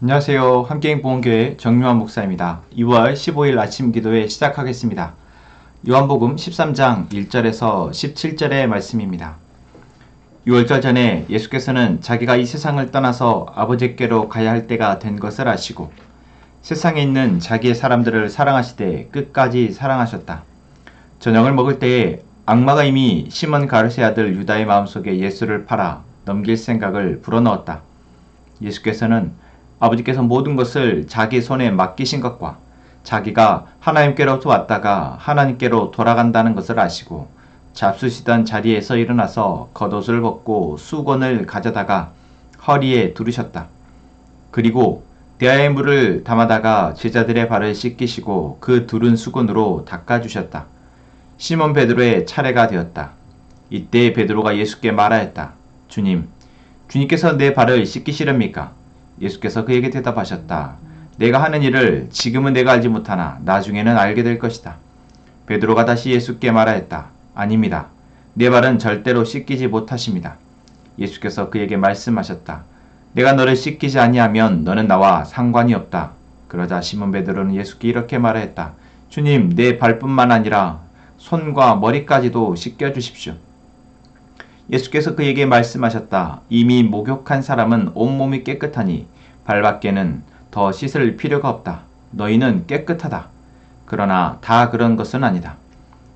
안녕하세요. 함께행 보험교회 정유한 목사입니다. 2월 15일 아침 기도회 시작하겠습니다. 요한복음 13장 1절에서 17절의 말씀입니다. 6월절 전에 예수께서는 자기가 이 세상을 떠나서 아버지께로 가야 할 때가 된 것을 아시고 세상에 있는 자기의 사람들을 사랑하시되 끝까지 사랑하셨다. 저녁을 먹을 때에 악마가 이미 시몬 가르세 아들 유다의 마음속에 예수를 팔아 넘길 생각을 불어넣었다. 예수께서는 아버지께서 모든 것을 자기 손에 맡기신 것과 자기가 하나님께로부터 왔다가 하나님께로 돌아간다는 것을 아시고 잡수시던 자리에서 일어나서 겉옷을 벗고 수건을 가져다가 허리에 두르셨다. 그리고 대야의 물을 담아다가 제자들의 발을 씻기시고 그 두른 수건으로 닦아주셨다. 시몬 베드로의 차례가 되었다. 이때 베드로가 예수께 말하였다. 주님, 주님께서 내 발을 씻기시렵니까? 예수께서 그에게 대답하셨다. 내가 하는 일을 지금은 내가 알지 못하나 나중에는 알게 될 것이다. 베드로가 다시 예수께 말하였다. 아닙니다. 내 발은 절대로 씻기지 못하십니다. 예수께서 그에게 말씀하셨다. 내가 너를 씻기지 아니하면 너는 나와 상관이 없다. 그러자 시몬 베드로는 예수께 이렇게 말하였다. 주님, 내 발뿐만 아니라 손과 머리까지도 씻겨주십시오. 예수께서 그에게 말씀하셨다. 이미 목욕한 사람은 온몸이 깨끗하니 발밖에는 더 씻을 필요가 없다. 너희는 깨끗하다. 그러나 다 그런 것은 아니다.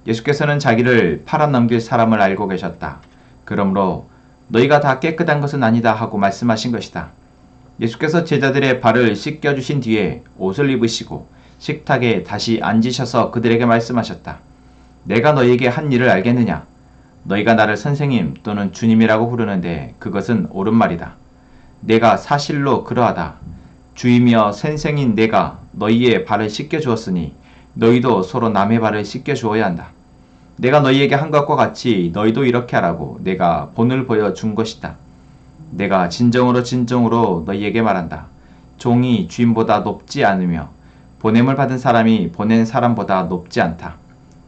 예수께서는 자기를 팔아넘길 사람을 알고 계셨다. 그러므로 너희가 다 깨끗한 것은 아니다 하고 말씀하신 것이다. 예수께서 제자들의 발을 씻겨주신 뒤에 옷을 입으시고 식탁에 다시 앉으셔서 그들에게 말씀하셨다. 내가 너희에게 한 일을 알겠느냐? 너희가 나를 선생님 또는 주님이라고 부르는데 그것은 옳은 말이다. 내가 사실로 그러하다. 주이며 선생인 내가 너희의 발을 씻겨 주었으니 너희도 서로 남의 발을 씻겨 주어야 한다. 내가 너희에게 한 것과 같이 너희도 이렇게 하라고 내가 본을 보여준 것이다. 내가 진정으로 너희에게 말한다. 종이 주인보다 높지 않으며 보냄을 받은 사람이 보낸 사람보다 높지 않다.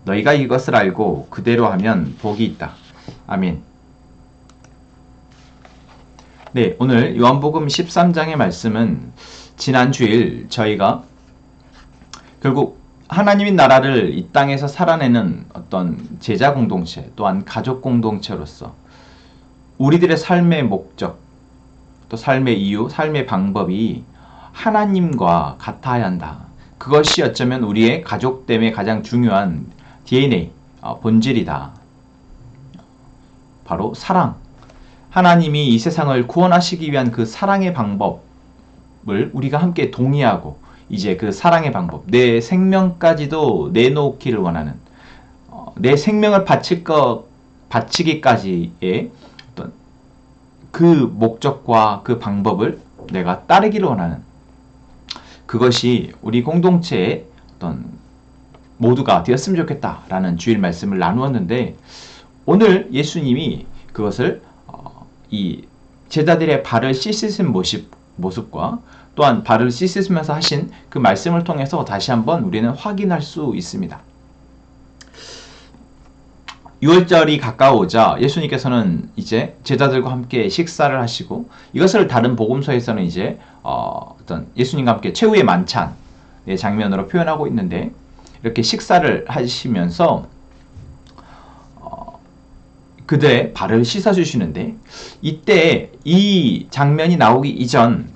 너희가 이것을 알고 그대로 하면 복이 있다. 아멘. 네, 오늘 요한복음 13장의 말씀은 지난 주일 저희가 결국 하나님의 나라를 이 땅에서 살아내는 어떤 제자 공동체 또한 가족 공동체로서 우리들의 삶의 목적 또 삶의 이유, 삶의 방법이 하나님과 같아야 한다. 그것이 어쩌면 우리의 가족됨의 가장 중요한 DNA, 본질이다. 바로 사랑. 하나님이 이 세상을 구원하시기 위한 그 사랑의 방법을 우리가 함께 동의하고 이제 그 사랑의 방법, 내 생명까지도 내놓기를 원하는 내 생명을 바치기까지의 어떤 그 목적과 그 방법을 내가 따르기를 원하는 그것이 우리 공동체의 어떤 모두가 되었으면 좋겠다라는 주일 말씀을 나누었는데 오늘 예수님이 그것을 이 제자들의 발을 씻으신 모습과 또한 발을 씻으시면서 하신 그 말씀을 통해서 다시 한번 우리는 확인할 수 있습니다. 6월절이 가까워오자 예수님께서는 이제 제자들과 함께 식사를 하시고 이것을 다른 복음서에서는 이제 어떤 예수님과 함께 최후의 만찬의 장면으로 표현하고 있는데 이렇게 식사를 하시면서 그들의 발을 씻어주시는데 이때 이 장면이 나오기 이전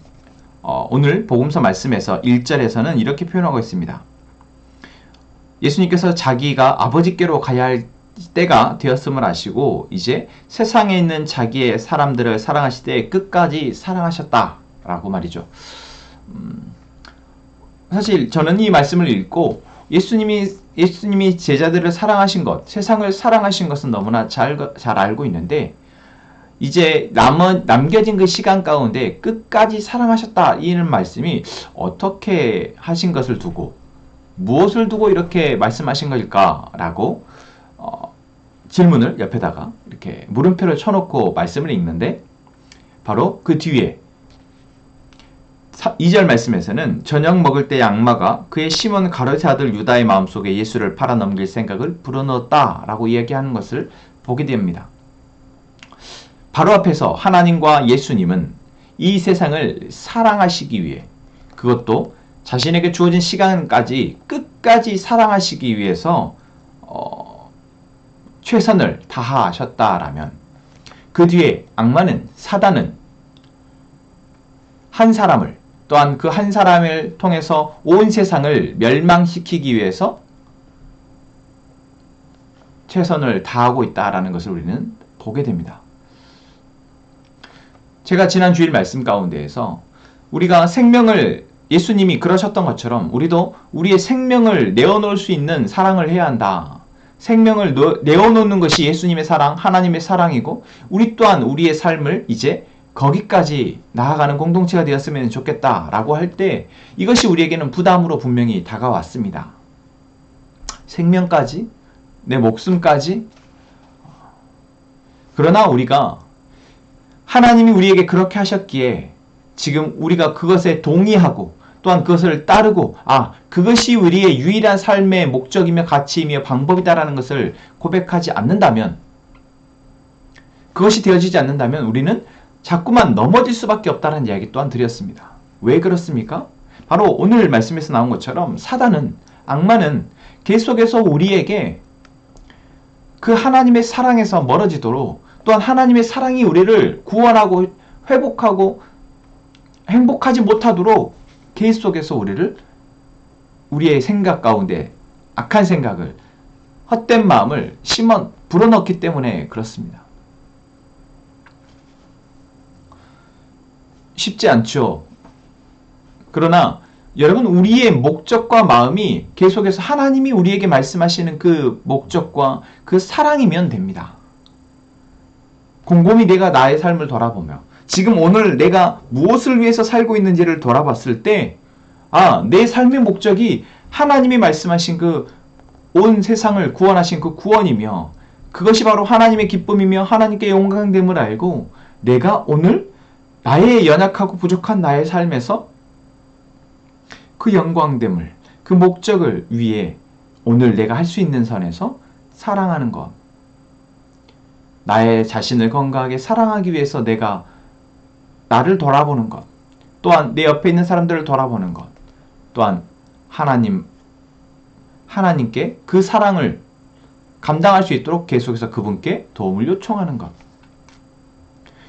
오늘 복음서 말씀에서 1절에서는 이렇게 표현하고 있습니다. 예수님께서 자기가 아버지께로 가야 할 때가 되었음을 아시고 이제 세상에 있는 자기의 사람들을 사랑하시되 끝까지 사랑하셨다라고 말이죠. 사실 저는 이 말씀을 읽고 예수님이 제자들을 사랑하신 것, 세상을 사랑하신 것은 너무나 잘 알고 있는데 이제 남겨진 그 시간 가운데 끝까지 사랑하셨다 이는 말씀이 어떻게 하신 것을 두고 무엇을 두고 이렇게 말씀하신 것일까라고 질문을 옆에다가 이렇게 물음표를 쳐놓고 말씀을 읽는데 바로 그 뒤에 2절 말씀에서는 저녁 먹을 때 악마가 그의 시몬 가르세 아들 유다의 마음속에 예수를 팔아넘길 생각을 불어넣었다라고 이야기하는 것을 보게 됩니다. 바로 앞에서 하나님과 예수님은 이 세상을 사랑하시기 위해 그것도 자신에게 주어진 시간까지 끝까지 사랑하시기 위해서 최선을 다하셨다라면, 그 뒤에 악마는, 사단은 한 사람을, 또한 그 한 사람을 통해서 온 세상을 멸망시키기 위해서 최선을 다하고 있다라는 것을 우리는 보게 됩니다. 제가 지난 주일 말씀 가운데에서 우리가 생명을, 예수님이 그러셨던 것처럼 우리도 우리의 생명을 내어놓을 수 있는 사랑을 해야 한다. 생명을 내어놓는 것이 예수님의 사랑, 하나님의 사랑이고, 우리 또한 우리의 삶을 이제 거기까지 나아가는 공동체가 되었으면 좋겠다라고 할 때, 이것이 우리에게는 부담으로 분명히 다가왔습니다. 생명까지? 내 목숨까지? 그러나 우리가 하나님이 우리에게 그렇게 하셨기에 지금 우리가 그것에 동의하고 또한 그것을 따르고, 그것이 우리의 유일한 삶의 목적이며 가치이며 방법이다라는 것을 고백하지 않는다면, 그것이 되어지지 않는다면 우리는 자꾸만 넘어질 수밖에 없다는 이야기 또한 드렸습니다. 왜 그렇습니까? 바로 오늘 말씀에서 나온 것처럼 사단은, 악마는 계속해서 우리에게 그 하나님의 사랑에서 멀어지도록, 또한 하나님의 사랑이 우리를 구원하고 회복하고 행복하지 못하도록 계속해서 우리의 생각 가운데 악한 생각을, 헛된 마음을 불어넣기 때문에 그렇습니다. 쉽지 않죠. 그러나 여러분, 우리의 목적과 마음이 계속해서 하나님이 우리에게 말씀하시는 그 목적과 그 사랑이면 됩니다. 곰곰이 내가 나의 삶을 돌아보며 지금 오늘 내가 무엇을 위해서 살고 있는지를 돌아봤을 때, 내 삶의 목적이 하나님이 말씀하신 그 온 세상을 구원하신 그 구원이며, 그것이 바로 하나님의 기쁨이며 하나님께 영광됨을 알고, 내가 오늘 나의 연약하고 부족한 나의 삶에서 그 영광됨을, 그 목적을 위해 오늘 내가 할 수 있는 선에서 사랑하는 것, 나의 자신을 건강하게 사랑하기 위해서 내가 나를 돌아보는 것, 또한 내 옆에 있는 사람들을 돌아보는 것, 또한 하나님께 그 사랑을 감당할 수 있도록 계속해서 그분께 도움을 요청하는 것.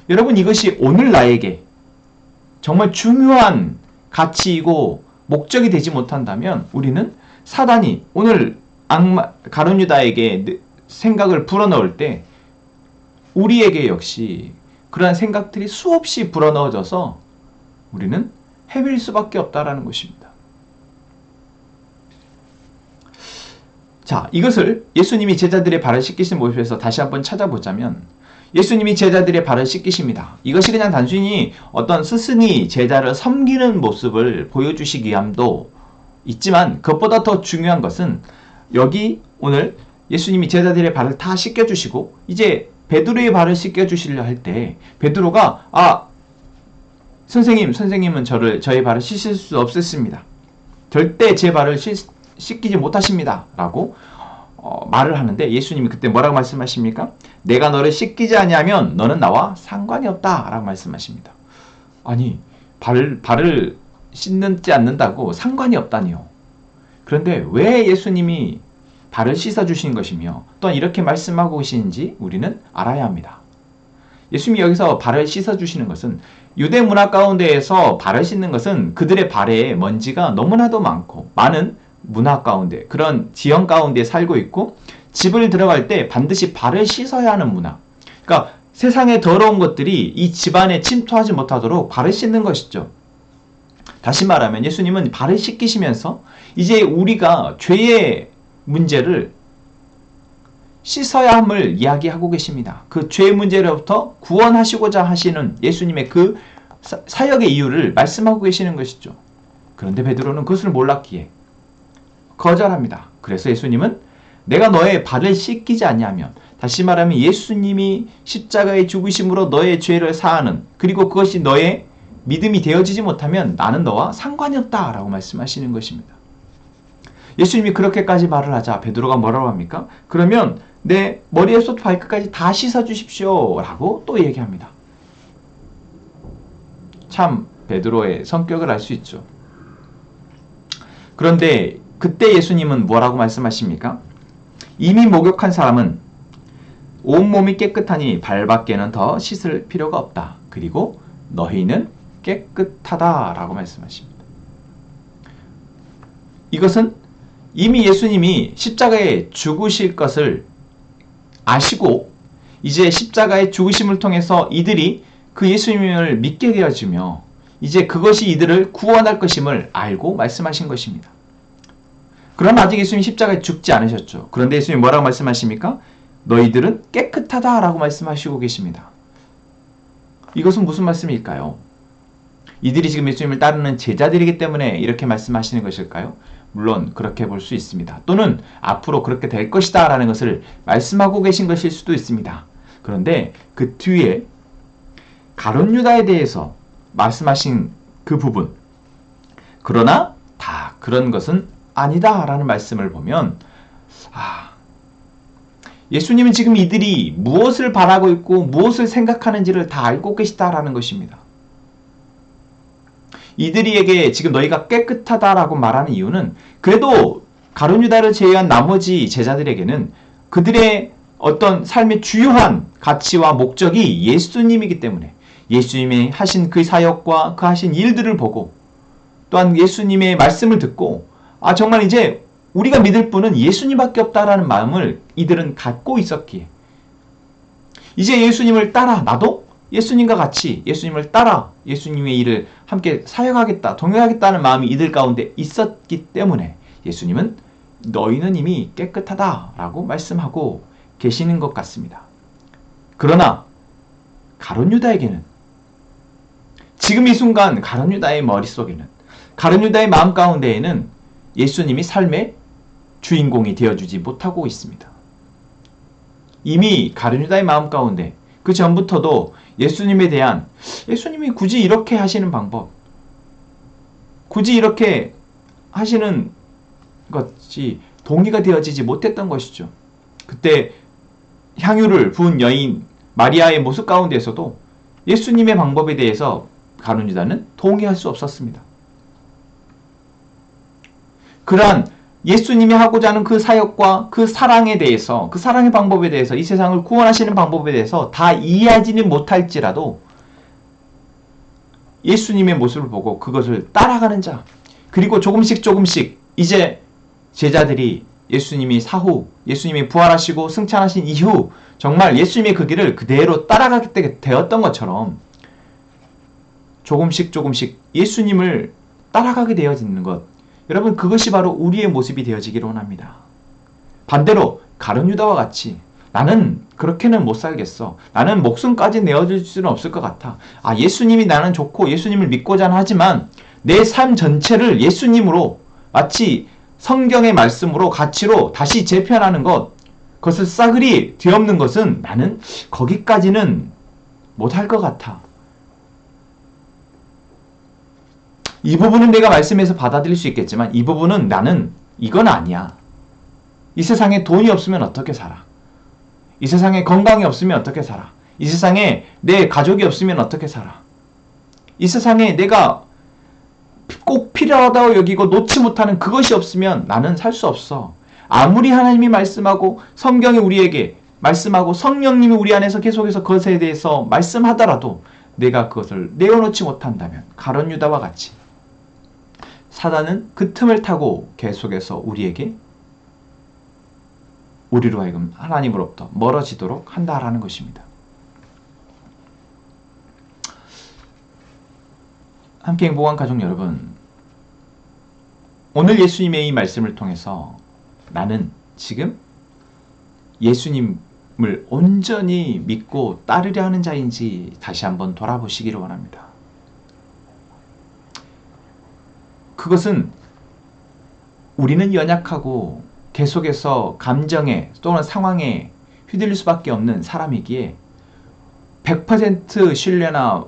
여러분, 이것이 오늘 나에게 정말 중요한 가치이고 목적이 되지 못한다면, 우리는 사단이 오늘 가룟 유다에게 생각을 불어넣을 때 우리에게 역시 그러한 생각들이 수없이 불어넣어져서 우리는 헤맬 수밖에 없다라는 것입니다. 자, 이것을 예수님이 제자들의 발을 씻기신 모습에서 다시 한번 찾아보자면, 예수님이 제자들의 발을 씻기십니다. 이것이 그냥 단순히 어떤 스승이 제자를 섬기는 모습을 보여주시기 위함도 있지만, 그것보다 더 중요한 것은 여기 오늘 예수님이 제자들의 발을 다 씻겨주시고 이제 베드로의 발을 씻겨주시려 할 때, 베드로가 선생님은 저의 발을 씻을 수 없으십니다. 절대 제 발을 씻기지 못하십니다. 라고 말을 하는데, 예수님이 그때 뭐라고 말씀하십니까? 내가 너를 씻기지 아니하면 너는 나와 상관이 없다 라고 말씀하십니다. 아니, 발을 씻는지 않는다고 상관이 없다니요. 그런데 왜 예수님이 발을 씻어주신 것이며 또한 이렇게 말씀하고 계시는지 우리는 알아야 합니다. 예수님이 여기서 발을 씻어주시는 것은, 유대 문화 가운데에서 발을 씻는 것은 그들의 발에 먼지가 너무나도 많은 문화 가운데, 그런 지형 가운데 살고 있고, 집을 들어갈 때 반드시 발을 씻어야 하는 문화. 그러니까 세상의 더러운 것들이 이 집안에 침투하지 못하도록 발을 씻는 것이죠. 다시 말하면 예수님은 발을 씻기시면서 이제 우리가 죄의 문제를 씻어야 함을 이야기하고 계십니다. 그 죄의 문제로부터 구원하시고자 하시는 예수님의 그 사역의 이유를 말씀하고 계시는 것이죠. 그런데 베드로는 그것을 몰랐기에 거절합니다. 그래서 예수님은 내가 너의 발을 씻기지 아니하면, 다시 말하면 예수님이 십자가의 죽으심으로 너의 죄를 사하는, 그리고 그것이 너의 믿음이 되어지지 못하면 나는 너와 상관이 없다 라고 말씀하시는 것입니다. 예수님이 그렇게까지 말을 하자 베드로가 뭐라고 합니까? 그러면 내 머리에서 발끝까지 다 씻어주십시오 라고 또 얘기합니다. 참 베드로의 성격을 알 수 있죠. 그런데 그때 예수님은 뭐라고 말씀하십니까? 이미 목욕한 사람은 온몸이 깨끗하니 발밖에는 더 씻을 필요가 없다. 그리고 너희는 깨끗하다라고 말씀하십니다. 이것은 이미 예수님이 십자가에 죽으실 것을 아시고 이제 십자가의 죽으심을 통해서 이들이 그 예수님을 믿게 되어지며 이제 그것이 이들을 구원할 것임을 알고 말씀하신 것입니다. 그럼 아직 예수님이 십자가에 죽지 않으셨죠. 그런데 예수님이 뭐라고 말씀하십니까? 너희들은 깨끗하다라고 말씀하시고 계십니다. 이것은 무슨 말씀일까요? 이들이 지금 예수님을 따르는 제자들이기 때문에 이렇게 말씀하시는 것일까요? 물론 그렇게 볼 수 있습니다. 또는 앞으로 그렇게 될 것이다 라는 것을 말씀하고 계신 것일 수도 있습니다. 그런데 그 뒤에 가룟 유다에 대해서 말씀하신 그 부분, 그러나 다 그런 것은 아니다 라는 말씀을 보면 예수님은 지금 이들이 무엇을 바라고 있고 무엇을 생각하는지를 다 알고 계시다라는 것입니다. 이들에게 지금 너희가 깨끗하다라고 말하는 이유는 그래도 가룟 유다를 제외한 나머지 제자들에게는 그들의 어떤 삶의 주요한 가치와 목적이 예수님이기 때문에 예수님이 하신 그 사역과 그 하신 일들을 보고 또한 예수님의 말씀을 듣고 정말 이제 우리가 믿을 분은 예수님밖에 없다라는 마음을 이들은 갖고 있었기에 이제 예수님을 따라 나도 예수님과 같이 예수님을 따라 예수님의 일을 함께 사역하겠다, 동행하겠다는 마음이 이들 가운데 있었기 때문에 예수님은 너희는 이미 깨끗하다라고 말씀하고 계시는 것 같습니다. 그러나 가룟 유다에게는 지금 이 순간 가룟 유다의 머릿속에는 가룟 유다의 마음 가운데에는 예수님이 삶의 주인공이 되어주지 못하고 있습니다. 이미 가룟 유다의 마음 가운데 그 전부터도 예수님에 대한 예수님이 굳이 이렇게 하시는 방법, 굳이 이렇게 하시는 것이 동의가 되어지지 못했던 것이죠. 그때 향유를 부은 여인 마리아의 모습 가운데에서도 예수님의 방법에 대해서 가룟 유다는 동의할 수 없었습니다. 그러한 예수님이 하고자 하는 그 사역과 그 사랑에 대해서, 그 사랑의 방법에 대해서, 이 세상을 구원하시는 방법에 대해서 다 이해하지는 못할지라도 예수님의 모습을 보고 그것을 따라가는 자, 그리고 조금씩 이제 제자들이 예수님이 사후, 예수님이 부활하시고 승천하신 이후 정말 예수님의 그 길을 그대로 따라가게 되었던 것처럼 조금씩 예수님을 따라가게 되어지는 것, 여러분 그것이 바로 우리의 모습이 되어지기를 원합니다. 반대로 가룟 유다와 같이 나는 그렇게는 못 살겠어. 나는 목숨까지 내어줄 수는 없을 것 같아. 예수님이 나는 좋고 예수님을 믿고자 하지만 내 삶 전체를 예수님으로 마치 성경의 말씀으로 가치로 다시 재편하는 것, 그것을 싸그리 뒤엎는 것은 나는 거기까지는 못할 것 같아. 이 부분은 내가 말씀에서 받아들일 수 있겠지만 이 부분은 나는 이건 아니야. 이 세상에 돈이 없으면 어떻게 살아? 이 세상에 건강이 없으면 어떻게 살아? 이 세상에 내 가족이 없으면 어떻게 살아? 이 세상에 내가 꼭 필요하다고 여기고 놓지 못하는 그것이 없으면 나는 살 수 없어. 아무리 하나님이 말씀하고 성경이 우리에게 말씀하고 성령님이 우리 안에서 계속해서 그것에 대해서 말씀하더라도 내가 그것을 내어놓지 못한다면 가룟 유다와 같이 사단은 그 틈을 타고 계속해서 우리로 하여금 하나님으로부터 멀어지도록 한다라는 것입니다. 함께 행복한 가족 여러분, 오늘 예수님의 이 말씀을 통해서 나는 지금 예수님을 온전히 믿고 따르려 하는 자인지 다시 한번 돌아보시기를 원합니다. 그것은 우리는 연약하고 계속해서 감정에 또는 상황에 휘둘릴 수밖에 없는 사람이기에 100% 신뢰나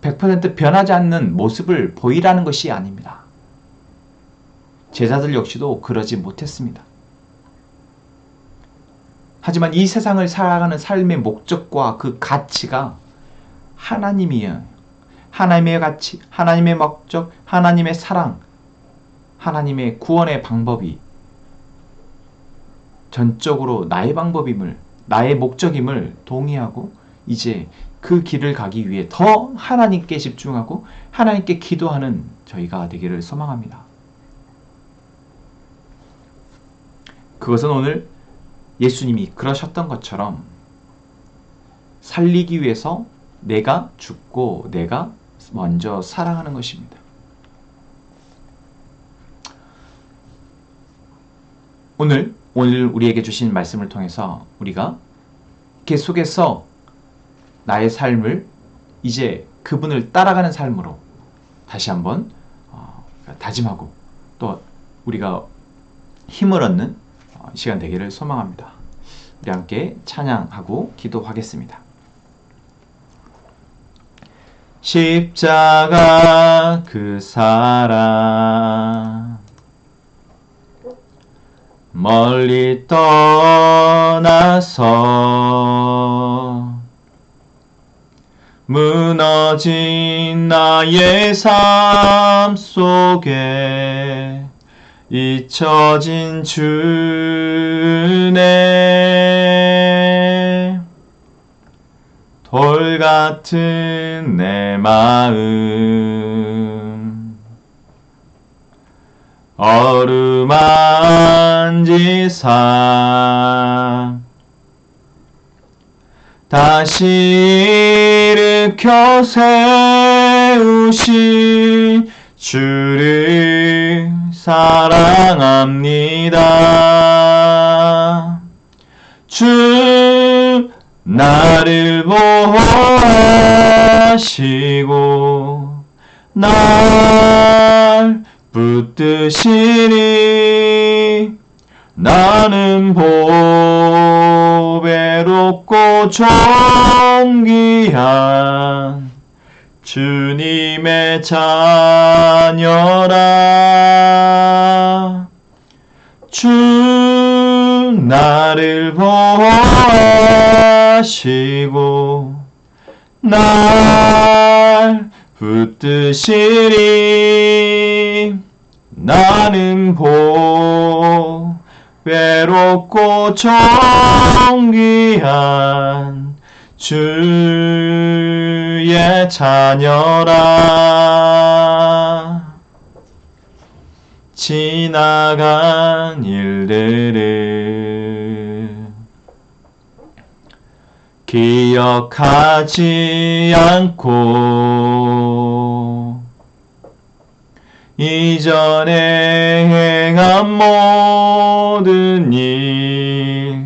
100% 변하지 않는 모습을 보이라는 것이 아닙니다. 제자들 역시도 그러지 못했습니다. 하지만 이 세상을 살아가는 삶의 목적과 그 가치가 하나님이에요. 하나님의 가치, 하나님의 목적, 하나님의 사랑, 하나님의 구원의 방법이 전적으로 나의 방법임을, 나의 목적임을 동의하고 이제 그 길을 가기 위해 더 하나님께 집중하고 하나님께 기도하는 저희가 되기를 소망합니다. 그것은 오늘 예수님이 그러셨던 것처럼 살리기 위해서 내가 죽고 내가 먼저 사랑하는 것입니다. 오늘 우리에게 주신 말씀을 통해서 우리가 계속해서 나의 삶을 이제 그분을 따라가는 삶으로 다시 한번 다짐하고 또 우리가 힘을 얻는 시간 되기를 소망합니다. 우리 함께 찬양하고 기도하겠습니다. 십자가 그 사랑 멀리 떠나서 무너진 나의 삶 속에 잊혀진 주네 돌 같은 내 마음 어루만지사 다시 일으켜 세우신 주를 사랑합니다. 주 나를 보호하시고 날 붙드시니 나는 보배롭고 존귀한 주님의 자녀라. 주 나를 보호하시고 날 붙드시리. 나는 보배롭고 존귀한 주의 자녀라. 지나간 일들을 기억하지 않고 이전에 행한 모든 일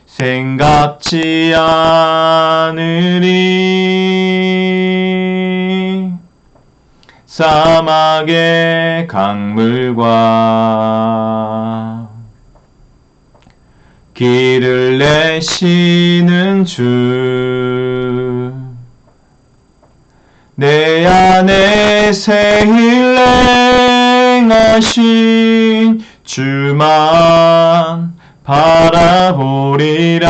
생각지 않으리. 사막의 강물과 길을 내시는 주, 내 안에 새 일 행하신 주만 바라보리라.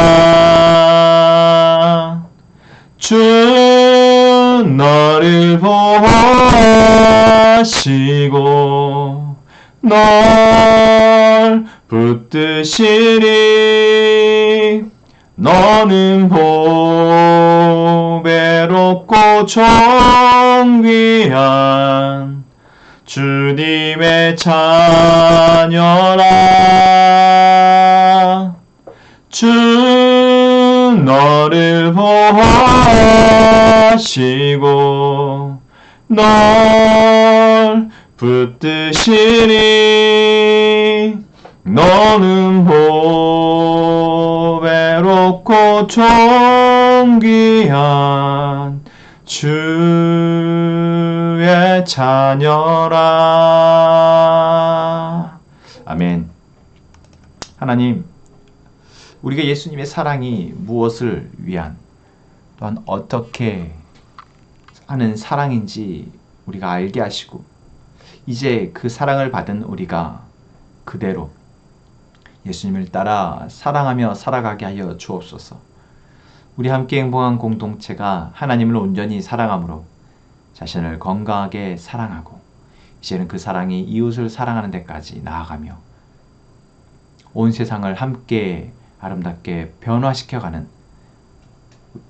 주 너를 보호하시고 널 붙드시리. 너는 보배롭고 존귀한 주님의 자녀라. 주 너를 보호하시고 널 붙드시리. 너는 보배롭고 존귀한 주의 자녀라. 아멘. 하나님, 우리가 예수님의 사랑이 무엇을 위한, 또한 어떻게 하는 사랑인지 우리가 알게 하시고 이제 그 사랑을 받은 우리가 그대로 예수님을 따라 사랑하며 살아가게 하여 주옵소서. 우리 함께 행복한 공동체가 하나님을 온전히 사랑함으로 자신을 건강하게 사랑하고 이제는 그 사랑이 이웃을 사랑하는 데까지 나아가며 온 세상을 함께 아름답게 변화시켜가는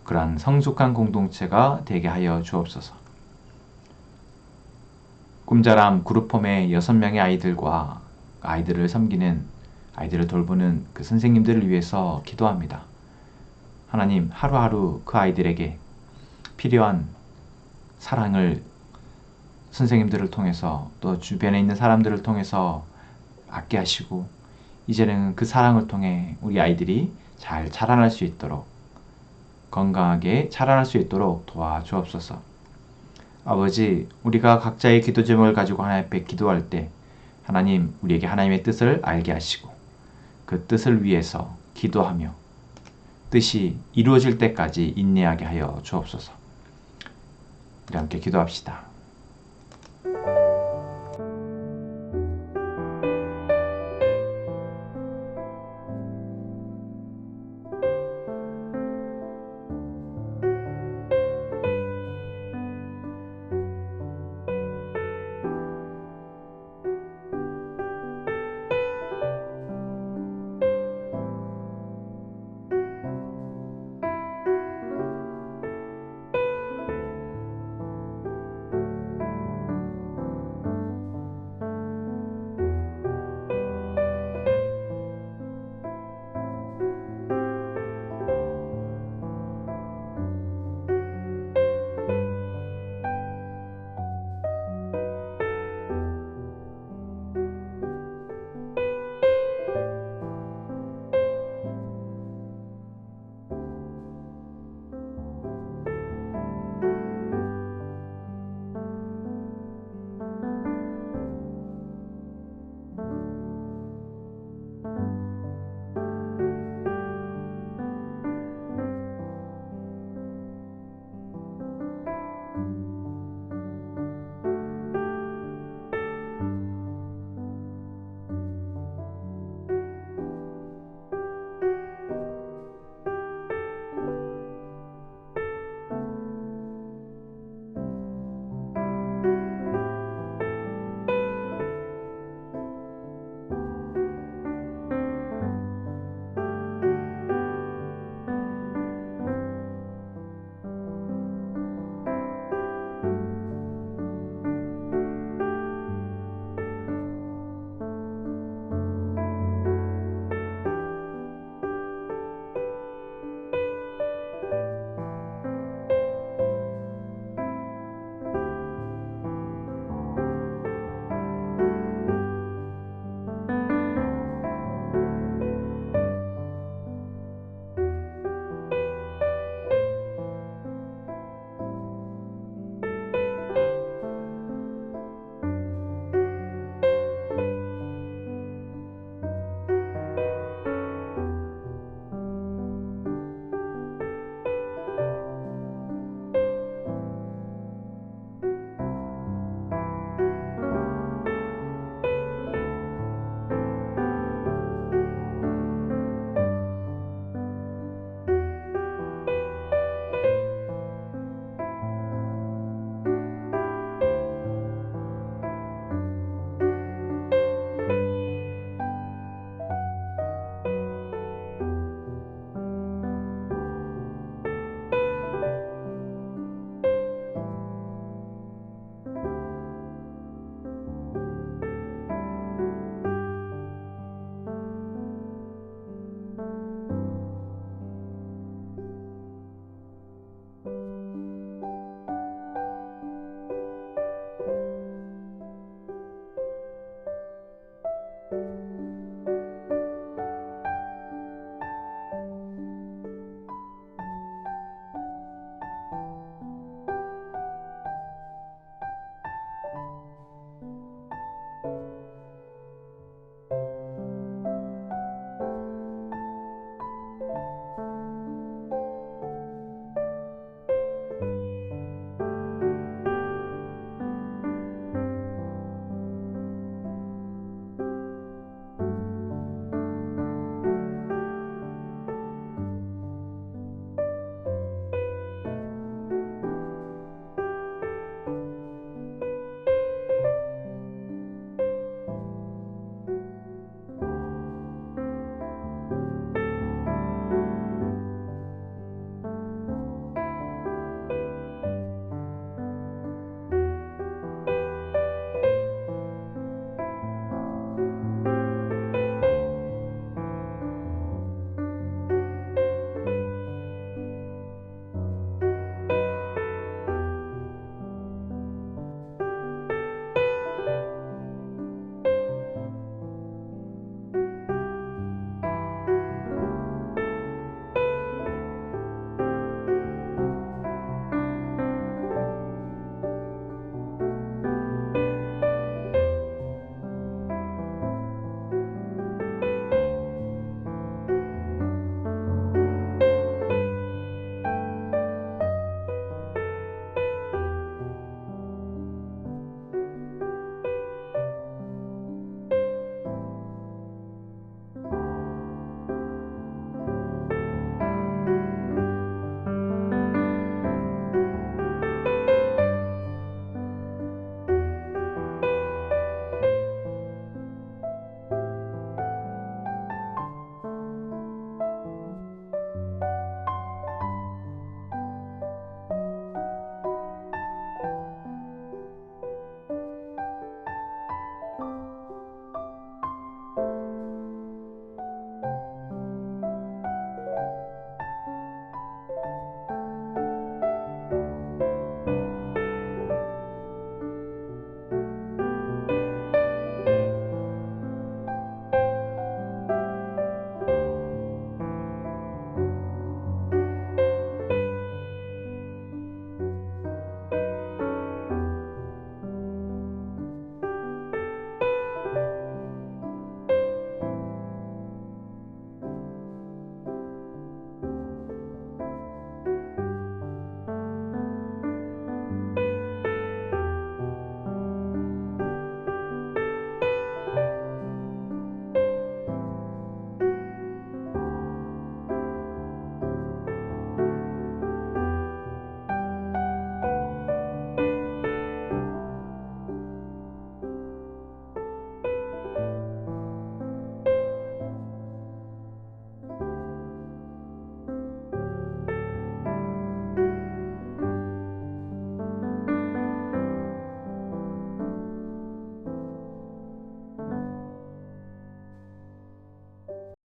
그러한 성숙한 공동체가 되게 하여 주옵소서. 꿈자람 그룹홈의 6명의 아이들과 아이들을 섬기는, 아이들을 돌보는 그 선생님들을 위해서 기도합니다. 하나님, 하루하루 그 아이들에게 필요한 사랑을 선생님들을 통해서 또 주변에 있는 사람들을 통해서 받게 하시고, 이제는 그 사랑을 통해 우리 아이들이 잘 자라날 수 있도록, 건강하게 자라날 수 있도록 도와주옵소서. 아버지, 우리가 각자의 기도 제목을 가지고 하나님 앞에 기도할 때 하나님, 우리에게 하나님의 뜻을 알게 하시고 그 뜻을 위해서 기도하며 뜻이 이루어질 때까지 인내하게 하여 주옵소서. 우리 함께 기도합시다.